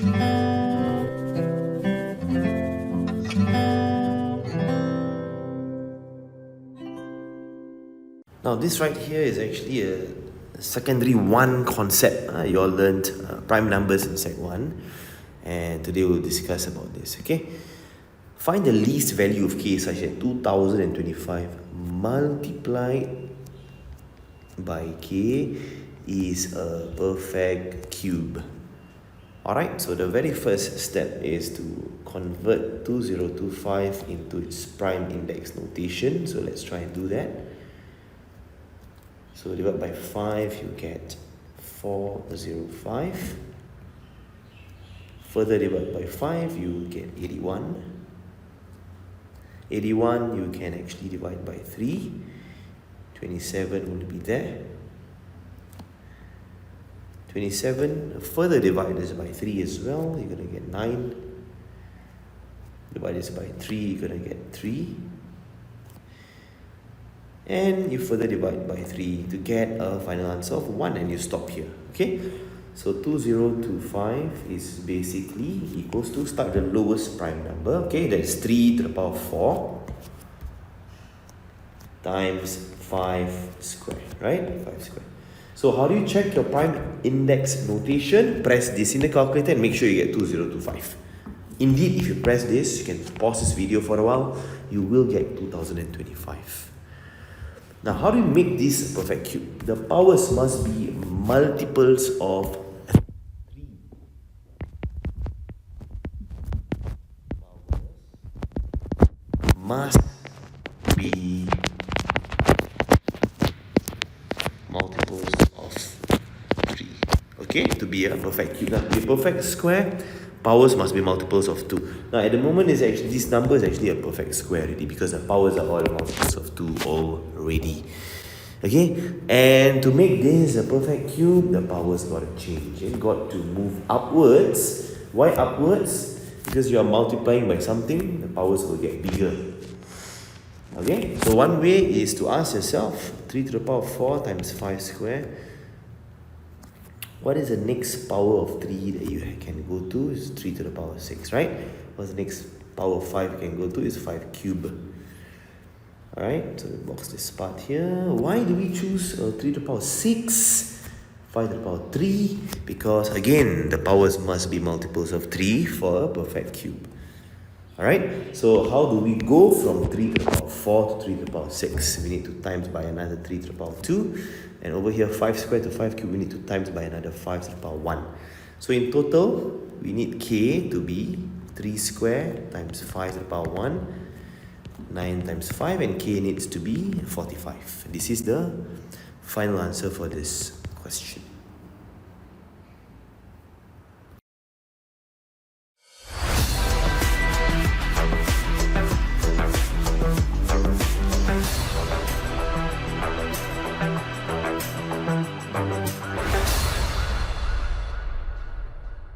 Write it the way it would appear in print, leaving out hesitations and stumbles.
Now this right here is actually a secondary 1 concept. You all learned prime numbers in sec 1, and today we'll discuss about this. Okay, find the least value of k such that 2025 multiplied by k is a perfect cube. Alright, so the very first step is to convert 2025 into its prime index notation. So let's try and do that. So divide by 5, you get 405. Further divide by 5, you get 81. 81 you can actually divide by 3. 27 will be there. 27, further divide this by 3 as well, you're going to get 9. Divide this by 3, you're going to get 3. And you further divide by 3 to get a final answer of 1, and you stop here. Okay, so 2025 is basically equals to, start the lowest prime number. Okay, that's 3 to the power 4 times 5 square, right? 5 square. So how do you check your prime index notation? Press this in the calculator and make sure you get 2025. Indeed, if you press this, you can pause this video for a while, you will get 2025. Now, how do you make this a perfect cube? The powers must be multiples of 3. Must be multiples of 3. Okay, to be a perfect cube. Now, to be a perfect square, powers must be multiples of 2. Now, at the moment, is actually this number is actually a perfect square already, because the powers are all multiples of 2 already. Okay, and to make this a perfect cube, the powers got to change. It got to move upwards. Why upwards? Because you are multiplying by something, the powers will get bigger. Okay, so one way is to ask yourself, 3 to the power 4 times 5 square. What is the next power of 3 that you can go to? Is 3 to the power 6, right? What's the next power of 5 you can go to? Is 5 cube. Alright, so we box this part here. Why do we choose 3 to the power 6? 5 to the power 3? Because again, the powers must be multiples of 3 for a perfect cube. Alright, so how do we go from 3 to the power 4 to 3 to the power 6? We need to times by another 3 to the power 2. And over here, 5 squared to 5 cubed, we need to times by another 5 to the power 1. So in total, we need k to be 3 squared times 5 to the power 1. 9 times 5, and k needs to be 45. This is the final answer for this question.